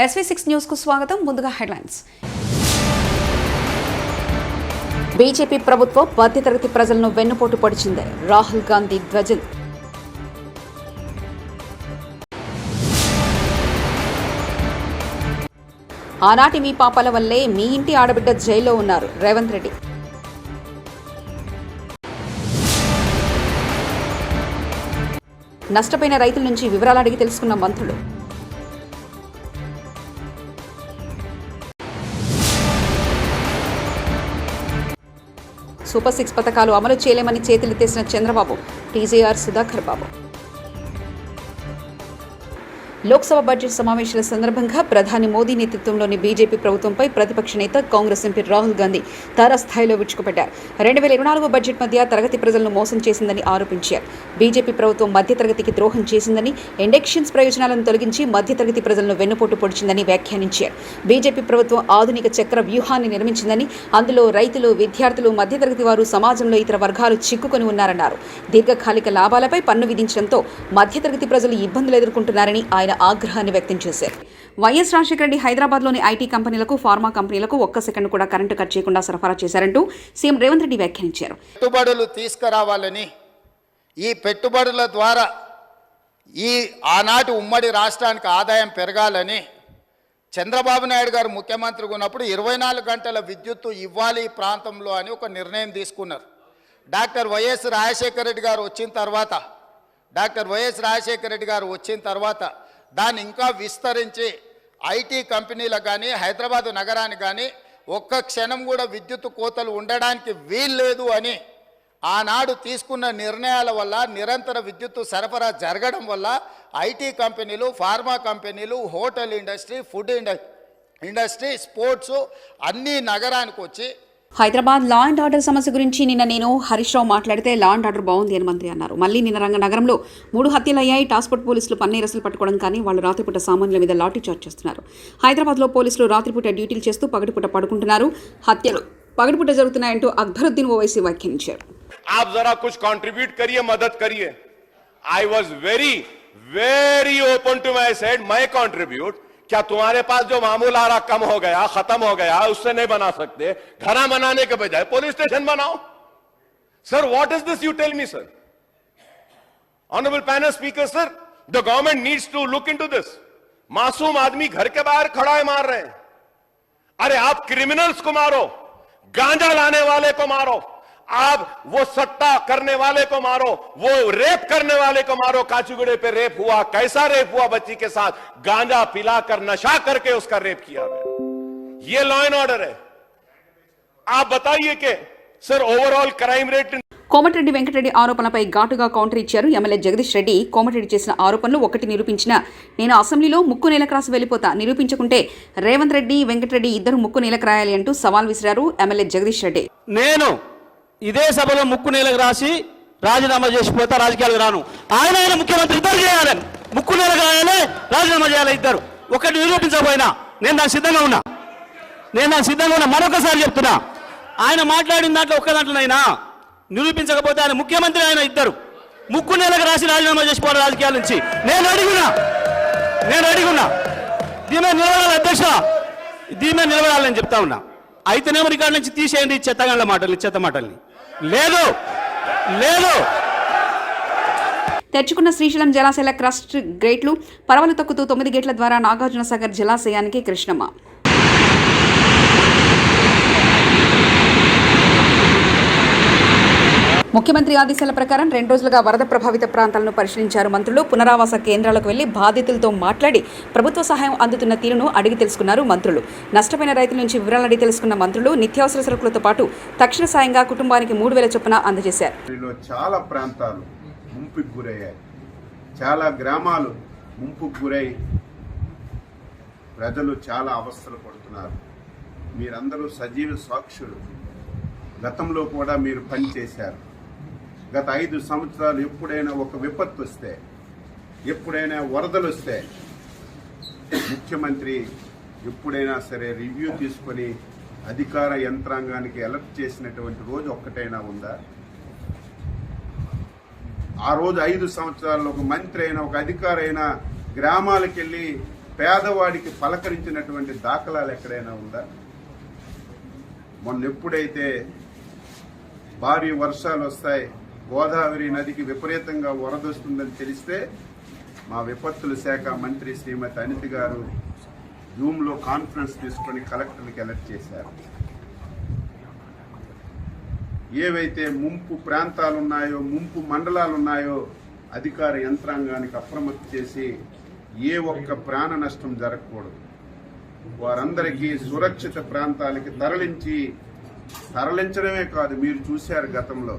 SV6 news కు స్వాగతం. ముందుగా హెడ్లైన్స్. బీజేపీ ప్రభుత్వం మధ్యతరగతి ప్రజలను వెన్నుపోటు పొడిచింది. రాహుల్ గాంధీ ధ్వజం. ఆనాటి మీ పాపాల వల్లే మీ ఇంటి ఆడబిడ్డ జైల్లో ఉన్నారు. రేవంత్ రెడ్డి. నష్టపోయిన రైతుల నుంచి వివరాలు అడిగి తెలుసుకున్న మంత్రులు. సూపర్ 6 పథకాలు అమలు చేయలేమని చేతులెత్తేసిన చంద్రబాబు. టీజీఆర్ సుధాకర్ బాబు. లోక్సభ బడ్జెట్ సమావేశాల సందర్భంగా ప్రధాని మోదీ నేతృత్వంలోని బీజేపీ ప్రభుత్వంపై ప్రతిపక్ష నేత కాంగ్రెస్ ఎంపీ రాహుల్ గాంధీ తారాస్థాయిలో విరుచుకుపడ్డారు. 2024 బడ్జెట్ మధ్య తరగతి ప్రజలను మోసం చేసిందని ఆరోపించారు. బీజేపీ ప్రభుత్వం మధ్యతరగతికి ద్రోహం చేసిందని, ఇండెక్షన్స్ ప్రయోజనాలను తొలగించి మధ్యతరగతి ప్రజలను వెన్నుపోటు పొడిచిందని వ్యాఖ్యానించారు. బీజేపీ ప్రభుత్వం ఆధునిక చక్ర వ్యూహాన్ని నిర్మించిందని, అందులో రైతులు, విద్యార్థులు, మధ్యతరగతి వారు, సమాజంలో ఇతర వర్గాలు చిక్కుకొని ఉన్నారన్నారు. దీర్ఘకాలిక లాభాలపై పన్ను విధించడంతో మధ్యతరగతి ప్రజలు ఇబ్బందులు ఎదుర్కొంటున్నారని ఆయన ఆగ్రహాన్ని వ్యక్తం చేశారు. వైఎస్ రాజశేఖర రెడ్డి హైదరాబాద్లోని ఐటీ కంపెనీలకు, ఫార్మా కంపెనీలకు ఒక్క సెకండ్ కూడా కరెంటు కట్ చేయకుండా సరఫరా చేశారంటూ సీఎం రేవంత్ రెడ్డి వ్యాఖ్యానించారు. పెట్టుబడులు తీసుకురావాలని, ఈ పెట్టుబడుల ద్వారా ఈ ఆనాటి ఉమ్మడి రాష్ట్రానికి ఆదాయం పెరగాలని చంద్రబాబు నాయుడు గారు ముఖ్యమంత్రిగా ఉన్నప్పుడు 24 గంటల విద్యుత్తు ఇవ్వాలి ఈ ప్రాంతంలో అని ఒక నిర్ణయం తీసుకున్నారు. డాక్టర్ వైఎస్ రాజశేఖర రెడ్డి గారు వచ్చిన తర్వాత దాన్ని ఇంకా విస్తరించి ఐటీ కంపెనీలకు కానీ, హైదరాబాద్ నగరానికి కానీ ఒక్క క్షణం కూడా విద్యుత్ కోతలు ఉండడానికి వీల్లేదు అని ఆనాడు తీసుకున్న నిర్ణయాల వల్ల, నిరంతర విద్యుత్తు సరఫరా జరగడం వల్ల ఐటీ కంపెనీలు, ఫార్మా కంపెనీలు, hotel industry, food industry, sports అన్నీ నగరానికి వచ్చి. హైదరాబాద్ లా అండ్ ఆర్డర్ సమస్య గురించి నిన్న నేను హరీష్ రావు మాట్లాడితే లా అండ్ ఆర్డర్ బాగుంది అని మంత్రి అన్నారు. మళ్ళీ నిన్న నగరంలో 3 హత్యలయ్యాయి. టాస్క్ఫోర్స్ పోలీసులు పన్నేరసులు పట్టుకోవడం కానీ వాళ్ళు రాత్రిపూట సామాన్యుల మీద లాఠీ చార్జ్ చేస్తున్నారు. హైదరాబాద్లో పోలీసులు రాత్రిపూట డ్యూటీలు చేస్తూ పగటిపూట పడుకుంటున్నారు. హత్యలు పగటిపూట జరుగుతున్నాయంటూ అక్బరుద్దీన్ ఓవైసీ వ్యాఖ్యానించారు. आप जरा कुछ कंट्रीब्यूट करिए, मदद करिए. I was very open to my said मैं कंट्रीब्यूट. क्या तुम्हारे पास जो मामूल आ रहा कम हो गया, खत्म हो गया, उससे नहीं बना सकते? घरा बनाने के बजाय पुलिस स्टेशन बनाओ. Sir, what is this you tell me, sir? Honorable panel speaker, sir, the government needs to look into this. मासूम आदमी घर के बाहर खड़ा है, मार रहे हैं. अरे आप क्रिमिनल्स को मारो, गांजा लाने वाले को मारो, आप वो सट्टा करने वाले को मारो, वो रेप करने वाले को मारो. काचीगुड़े पे रेप हुआ, कैसा रेप हुआ? बच्ची के साथ गांजा पिलाकर, नशा करके उसका रेप किया गया. ये लॉ एंड ऑर्डर है. आप बताइए कि sir overall crime rate. Komatireddy Venkatareddy ఆరోపణలపై ఘాటుగా కౌంటర్ ఇచ్చారు ఎమ్మెల్యే జగదీష్ రెడ్డి. కోమటిరెడ్డి చేసిన ఆరోపణలు ఒకటి నిరూపించినా నేను అసెంబ్లీలో ముక్కు నేలకు రాసి వెళ్ళిపోతా, నిరూపించకుంటే రేవంత్ రెడ్డి, వెంకటరెడ్డి ఇద్దరు ముక్కు నేలకు రాయాలి అంటూ సవాల్ విసిరారు ఎమ్మెల్యే జగదీష్ రెడ్డి. నేను ఇదే సభలో ముక్కు నేలకు రాసి రాజీనామా చేసిపోతా, రాజకీయాలకు రాను. ఆయన ముఖ్యమంత్రి ఇద్దరు చేయాలని, ముక్కు నేలకు రాయాలి, రాజీనామా చేయాలి ఇద్దరు. ఒకటి నిరూపించకపోయినా నేను దానికి సిద్ధంగా ఉన్నా. మరొకసారి చెప్తున్నా, ఆయన మాట్లాడిన దాంట్లో ఒక్క దాంట్లోనైనా నిరూపించకపోతే ఆయన ముఖ్యమంత్రి, ఆయన ఇద్దరు ముక్కు నేలకు రాసి రాజీనామా చేసిపోవాలి రాజకీయాల నుంచి. నేను అడిగున్నా దీని మీద నిలబడాలి అధ్యక్ష, దీని మీద నిలబడాలని చెప్తా ఉన్నా. అయితేనేమో రికార్డు నుంచి తీసేయండి చెత్త మాటల్ని. లేదు తెచ్చుకున్న శ్రీశైలం జలాశయాల క్రస్ట్ గేట్లు పరవలు తొక్కుతూ 9 గేట్ల ద్వారా నాగార్జున సాగర్ జలాశయానికి కృష్ణమ్మ. ముఖ్యమంత్రి ఆదేశాల ప్రకారం 2 రోజులుగా వరద ప్రభావిత ప్రాంతాలను పరిశీలించారు మంత్రులు. పునరావాస కేంద్రాలకు వెళ్లి బాధితులతో మాట్లాడి ప్రభుత్వ సహాయం అందుతున్న తీరును అడిగి తెలుసుకున్నారు మంత్రులు. నష్టపోయిన రైతుల నుంచి వివరాలు అడిగి తెలుసుకున్న మంత్రులు నిత్యావసర సరుకులతో పాటు తక్షణ సాయంగా కుటుంబానికి 3,000 చొప్పున అందజేశారు. చాలా ప్రాంతాలు ముంపుకు గురయ్యాయి, చాలా గ్రామాలు ముంపుకు గురై ప్రజలు చాలా అవస్థలు పడుతున్నారు. మీరందరూ సజీవ సాక్షులు. గతంలో కూడా మీరు పనిచేశారు. గత 5 సంవత్సరాలు ఎప్పుడైనా ఒక విపత్తు వస్తే, ఎప్పుడైనా వరదలు వస్తే ముఖ్యమంత్రి ఎప్పుడైనా సరే రివ్యూ తీసుకొని అధికార యంత్రాంగానికి అలర్ట్ చేసినటువంటి రోజు ఒక్కటైనా ఉందా? ఆ రోజు 5 సంవత్సరాల్లో ఒక మంత్రి అయినా, ఒక అధికారి అయినా గ్రామాలకు వెళ్ళి పేదవాడికి పలకరించినటువంటి దాఖలాలు ఎక్కడైనా ఉందా? మొన్న ఎప్పుడైతే భారీ వర్షాలు వస్తాయి, గోదావరి నదికి విపరీతంగా వరదొస్తుందని తెలిస్తే మా విపత్తుల శాఖ మంత్రి శ్రీమతి అనిత గారు జూమ్లో కాన్ఫరెన్స్ తీసుకొని కలెక్టర్కి అలర్ట్ చేశారు. ఏవైతే ముంపు ప్రాంతాలున్నాయో, ముంపు మండలాలున్నాయో అధికార యంత్రాంగానికి అప్రమత్తం చేసి ఏ ఒక్క ప్రాణ నష్టం జరగకూడదు, వారందరికీ సురక్షిత ప్రాంతాలకి తరలించడమే కాదు, మీరు చూశారు గతంలో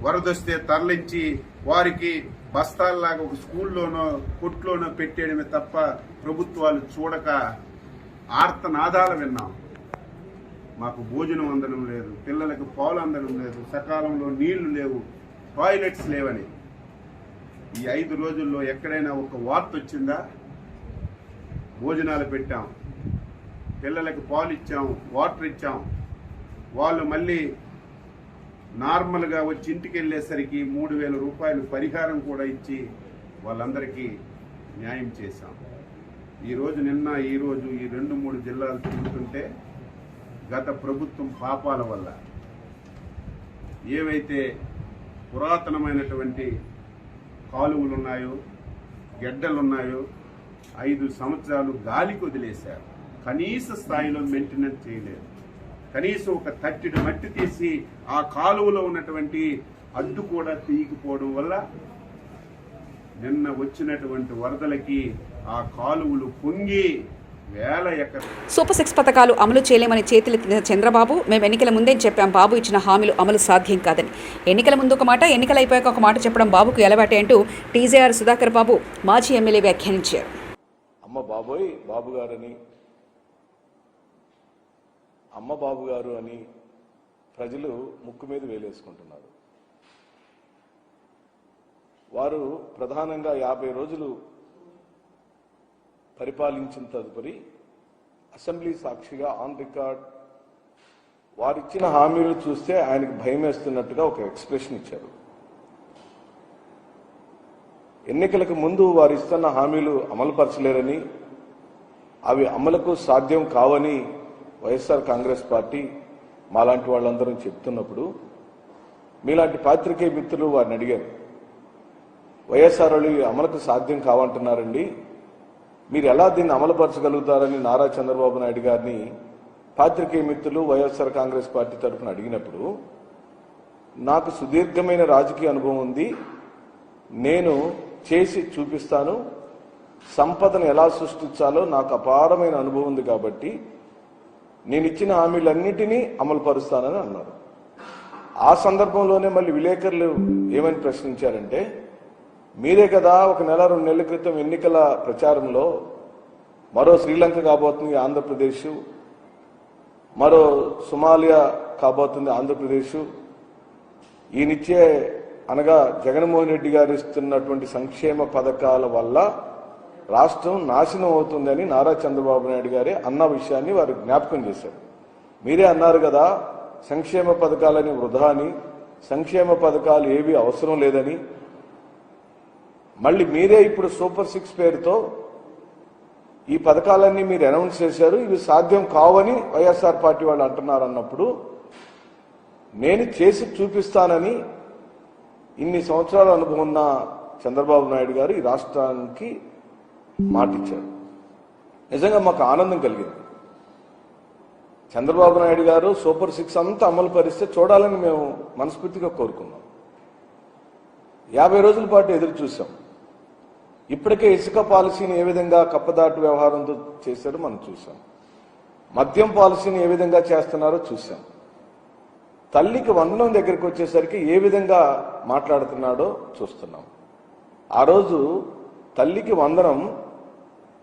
వరదొస్తే తరలించి వారికి బస్తాల్లాగా ఒక స్కూల్లోనో కొట్లోనో పెట్టేయడమే తప్ప ప్రభుత్వాలు చూడక ఆర్తనాదాలు విన్నాం. మాకు భోజనం అందడం లేదు, పిల్లలకు పాలు అందడం లేదు, సకాలంలో నీళ్లు లేవు, టాయిలెట్స్ లేవని. ఈ 5 రోజుల్లో ఎక్కడైనా ఒక వార్త వచ్చిందా? భోజనాలు పెట్టాం, పిల్లలకు పాలు ఇచ్చాం, వాటర్ ఇచ్చాం, వాళ్ళు మళ్ళీ నార్మల్గా వచ్చి ఇంటికి వెళ్ళేసరికి 3,000 రూపాయలు పరిహారం కూడా ఇచ్చి వాళ్ళందరికీ న్యాయం చేశాం. ఈరోజు ఈ 2-3 జిల్లాలు తిరుగుతుంటే గత ప్రభుత్వం పాపాల వల్ల ఏవైతే పురాతనమైనటువంటి కాలువలున్నాయో, గెడ్డలున్నాయో 5 సంవత్సరాలు గాలికి వదిలేశారు. కనీస స్థాయిలో మెయింటెనెన్స్ చేయలేదు. కనీసం ఒక తట్టెడు మట్టి తీసి ఆ కాలువలో ఉన్నటువంటి అడ్డు కూడా తీయకపోవడం వల్ల నిన్న వచ్చినటువంటి వరదలకి ఆ కాలువలు పొంగి వేల ఎకరాలు. సూపర్ 6 పథకాలు అమలు చేయలేమని చేతులెత్తిన చంద్రబాబు, మేము ఎన్నికల ముందే చెప్పాం బాబు ఇచ్చిన హామీలు అమలు సాధ్యం కాదని. ఎన్నికల ముందు ఒక మాట, ఎన్నికలు అయిపోయాక ఒక మాట చెప్పడం బాబుకు ఎలవాటే అంటూ టీజేఆర్ సుధాకర్ బాబు మాజీ ఎమ్మెల్యే వ్యాఖ్యానించారు. అమ్మ బాబోయ్ బాబు గారని, అమ్మ బాబు గారు అని ప్రజలు ముక్కు మీద వేలేసుకుంటున్నారు. వారు ప్రధానంగా 50 రోజులు పరిపాలించిన తదుపరి అసెంబ్లీ సాక్షిగా ఆన్ రికార్డ్ వారిచ్చిన హామీలు చూస్తే ఆయనకు భయం వేస్తున్నట్టుగా ఒక ఎక్స్ప్రెషన్ ఇచ్చారు. ఎన్నికలకు ముందు వారు ఇస్తున్న హామీలు అమలుపరచలేరని, అవి అమలుకు సాధ్యం కావని వైఎస్ఆర్ కాంగ్రెస్ పార్టీ మాలాంటి వాళ్ళందరూ చెప్తున్నప్పుడు మీలాంటి పాత్రికేయ మిత్రులు వారిని అడిగారు, వైఎస్ఆర్ వాళ్ళు అమలుకు సాధ్యం కావంటున్నారండి, మీరు ఎలా దీన్ని అమలుపరచగలుగుతారని నారా చంద్రబాబు నాయుడు గారిని పాత్రికేయ మిత్రులు వైఎస్ఆర్ కాంగ్రెస్ పార్టీ తరఫున అడిగినప్పుడు, నాకు సుదీర్ఘమైన రాజకీయ అనుభవం ఉంది, నేను చేసి చూపిస్తాను, సంపదను ఎలా సృష్టించాలో నాకు అపారమైన అనుభవం ఉంది కాబట్టి నేను ఇచ్చిన హామీలన్నిటినీ అమలు పరుస్తానని అన్నారు. ఆ సందర్భంలోనే మళ్ళీ విలేకరులు ఏమని ప్రశ్నించారంటే, మీరే కదా 1 నెల 2 నెలల క్రితం ఎన్నికల ప్రచారంలో మరో శ్రీలంక కాబోతుంది ఆంధ్రప్రదేశ్, మరో సోమాలియా కాబోతుంది ఆంధ్రప్రదేశ్, ఈయనిచ్చే అనగా జగన్మోహన్ రెడ్డి గారు ఇస్తున్నటువంటి సంక్షేమ పథకాల వల్ల రాష్ట్రం నాశనం అవుతుందని నారా చంద్రబాబు నాయుడు గారే అన్న విషయాన్ని వారు జ్ఞాపకం చేశారు. మీరే అన్నారు కదా సంక్షేమ పథకాలని వృధా అని, సంక్షేమ పథకాలు ఏవి అవసరం లేదని. మళ్ళీ మీరే ఇప్పుడు సూపర్ 6 పేరుతో ఈ పథకాలన్నీ మీరు అనౌన్స్ చేశారు, ఇవి సాధ్యం కావని వైఎస్ఆర్ పార్టీ వాళ్ళు అంటున్నారు. అన్నప్పుడు నేను చేసి చూపిస్తానని ఇన్ని సంవత్సరాల అనుభవం ఉన్న చంద్రబాబు నాయుడు గారు ఈ రాష్ట్రానికి మాటిచ్చారు. నిజంగా మాకు ఆనందం కలిగింది. చంద్రబాబు నాయుడు గారు సూపర్ 6 అంతా అమలు పరిస్తే చూడాలని మేము మనస్ఫూర్తిగా కోరుకున్నాం. 50 రోజుల పాటు ఎదురు చూసాం. ఇప్పటికే ఇసుక పాలసీని ఏ విధంగా కప్పదాటు వ్యవహారంతో చేశారో మనం చూసాం. మద్యం పాలసీని ఏ విధంగా చేస్తున్నారో చూసాం. తల్లికి వందనం దగ్గరికి వచ్చేసరికి ఏ విధంగా మాట్లాడుతున్నాడో చూస్తున్నాం. ఆ రోజు తల్లికి వందనం,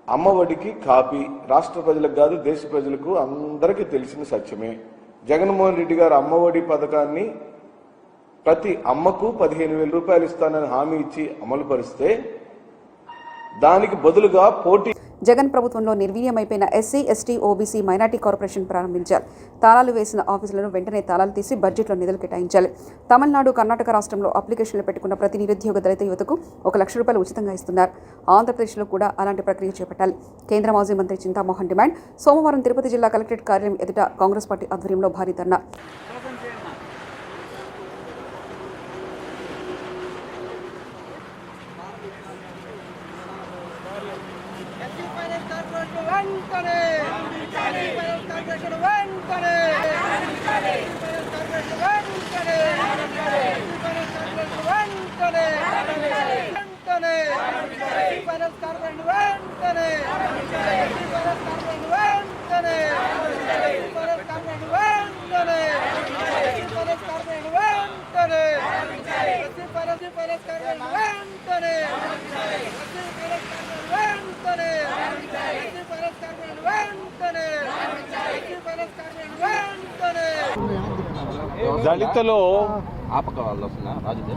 అమ్మఒడికి కాపీ రాష్ట్ర ప్రజలకు కాదు దేశ ప్రజలకు అందరికీ తెలిసిన సత్యమే. జగన్మోహన్ రెడ్డి గారు అమ్మఒడి పథకాన్ని ప్రతి అమ్మకు 15,000 రూపాయలు ఇస్తానని హామీ ఇచ్చి అమలు పరిస్తే దానికి బదులుగా పోటీ జగన్ ప్రభుత్వంలో నిర్వీర్యమైపోయిన SC, ST, OBC, minority corporation ప్రారంభించారు. తాళాలు వేసిన ఆఫీసులను వెంటనే తాళాలు తీసి బడ్జెట్లో నిధులు కేటాయించాలి. తమిళనాడు, కర్ణాటక రాష్ట్రంలో అప్లికేషన్లు పెట్టుకున్న ప్రతి నిరుద్యోగ దళిత యువతకు ₹1,00,000 ఉచితంగా ఇస్తున్నారు. ఆంధ్రప్రదేశ్లో కూడా అలాంటి ప్రక్రియ చేపట్టాలి. కేంద్ర మాజీ మంత్రి చింతామోహన్ డిమాండ్. సోమవారం తిరుపతి జిల్లా కలెక్టరేట్ కార్యాలయం ఎదుట కాంగ్రెస్ పార్టీ ఆధ్వర్యంలో భారీ ధర్నా.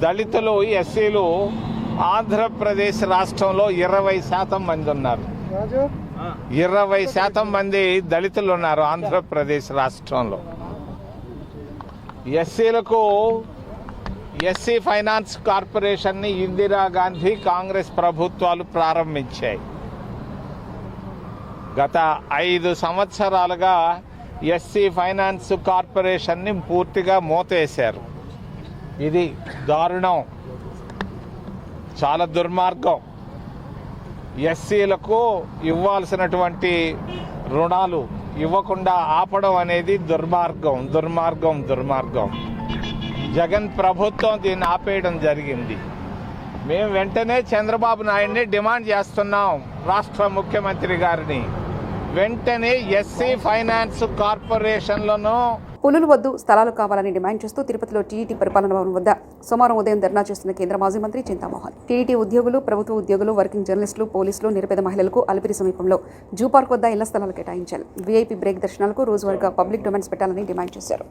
దళితులు ఎస్సీలు ఆంధ్రప్రదేశ్ రాష్ట్రంలో 20% మంది ఉన్నారు. 20% మంది దళితులు ఉన్నారు ఆంధ్రప్రదేశ్ రాష్ట్రంలో. ఎస్సీలకు ఎస్సీ ఫైనాన్స్ కార్పొరేషన్ని ఇందిరాగాంధీ కాంగ్రెస్ ప్రభుత్వాలు ప్రారంభించాయి. గత 5 సంవత్సరాలుగా ఎస్సీ ఫైనాన్స్ కార్పొరేషన్ని పూర్తిగా మూతేశారు. ఇది దారుణం, చాలా దుర్మార్గం. ఎస్సీలకు ఇవ్వాల్సినటువంటి రుణాలు ఇవ్వకుండా ఆపడం అనేది దుర్మార్గం. జగన్ ప్రభుత్వం దీన్ని ఆపేయడం జరిగింది. మేము వెంటనే చంద్రబాబు నాయుడిని డిమాండ్ చేస్తున్నాం, రాష్ట్ర ముఖ్యమంత్రి గారిని వెంటనే ఎస్సీ ఫైనాన్స్ కార్పొరేషన్లను పులులు వద్దు, స్థలాలు కావాలని డిమాండ్ చేస్తూ తిరుపతిలో టీడీటీ పరిపాలన భవన్ వద్ద సోమవారం ఉదయం ధర్నా చేస్తున్న కేంద్ర మాజీ మంత్రి చింతామోహన్. టీడీటీ ఉద్యోగులు, ప్రభుత్వ ఉద్యోగులు, వర్కింగ్ జర్నలిస్టులు, పోలీసులు, నిరుపేద మహిళలకు అలిపిరి సమీపంలో జూ పార్క్ వద్ద ఇళ్ల స్థలాలు కేటాయించాలి. వీఐపీ బ్రేక్ దర్శనాలకు రోజువారీగా పబ్లిక్ డొమైన్స్ పెట్టాలని డిమాండ్ చేశారు.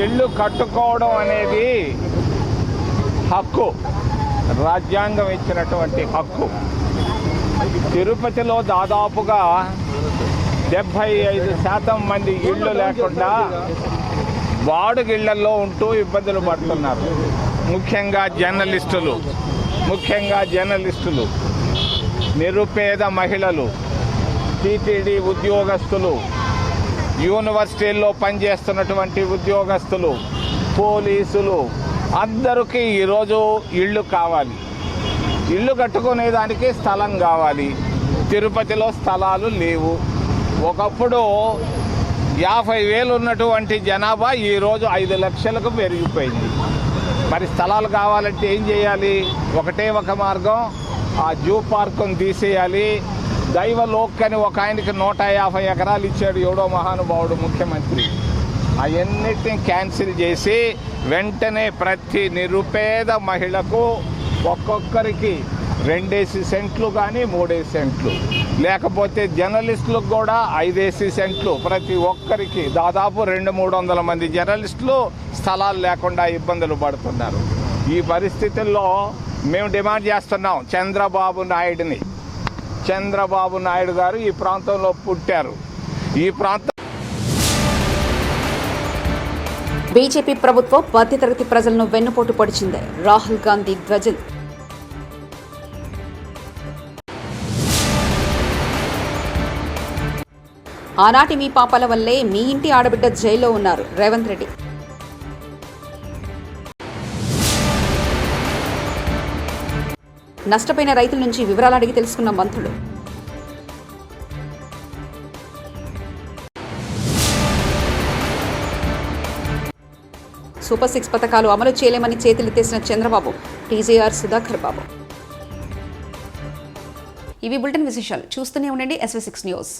ఇల్లు కట్టుకోవడం అనేది హక్కు, రాజ్యాంగం ఇచ్చినటువంటి హక్కు. తిరుపతిలో దాదాపుగా 75% మంది ఇళ్ళు లేకుండా వాడుగిళ్లలో ఉంటూ ఇబ్బందులు పడుతున్నారు. ముఖ్యంగా జర్నలిస్టులు, నిరుపేద మహిళలు, టీటీడీ ఉద్యోగస్తులు, యూనివర్సిటీల్లో పనిచేస్తున్నటువంటి ఉద్యోగస్తులు, పోలీసులు అందరికీ ఈరోజు ఇళ్ళు కావాలి. ఇళ్ళు కట్టుకునేదానికి స్థలం కావాలి. తిరుపతిలో స్థలాలు లేవు. ఒకప్పుడు 50,000 ఉన్నటువంటి జనాభా ఈరోజు 5 లక్షలకు పెరిగిపోయింది. మరి స్థలాలు కావాలంటే ఏం చేయాలి? ఒకటే ఒక మార్గం, ఆ జూ పార్కును తీసేయాలి. దైవలోక్ అని ఒక ఆయనకి 150 ఎకరాలు ఇచ్చాడు ఎవడో మహానుభావుడు ముఖ్యమంత్రి. అవన్నిటిని క్యాన్సిల్ చేసి వెంటనే ప్రతి నిరుపేద మహిళకు ఒక్కొక్కరికి 2 సెంట్లు కానీ 3 సెంట్లు, లేకపోతే జర్నలిస్టులకు కూడా 5 సెంట్లు, ప్రతి ఒక్కరికి దాదాపు 200-300 మంది జర్నలిస్టులు స్థలాలు లేకుండా ఇబ్బందులు పడుతున్నారు. ఈ పరిస్థితుల్లో మేము డిమాండ్ చేస్తున్నాం చంద్రబాబు నాయుడు గారు ఈ ప్రాంతంలో పుట్టారు. ఈ ప్రాంతం బీజేపీ ప్రభుత్వం మధ్యతరగతి ప్రజలను వెన్నుపోటు పొడిచింది. రాహుల్ గాంధీ ధ్వజం. ఆనాటి మీ పాపాల వల్లే మీ ఇంటి ఆడబిడ్డ జైల్లో ఉన్నారు రేవంత్ రెడ్డి. నష్టపోయిన రైతుల నుంచి వివరాలు అడిగి తెలుసుకున్న మంత్రులు. సూపర్ 6 పథకాలు అమలు చేయలేమని చేతులెత్తేసిన చంద్రబాబు, టీజేఆర్ సుధాకర్ బాబు. ఇవి బులెటిన్ విశేషాలు. చూస్తూనే ఉండండి SV6 న్యూస్.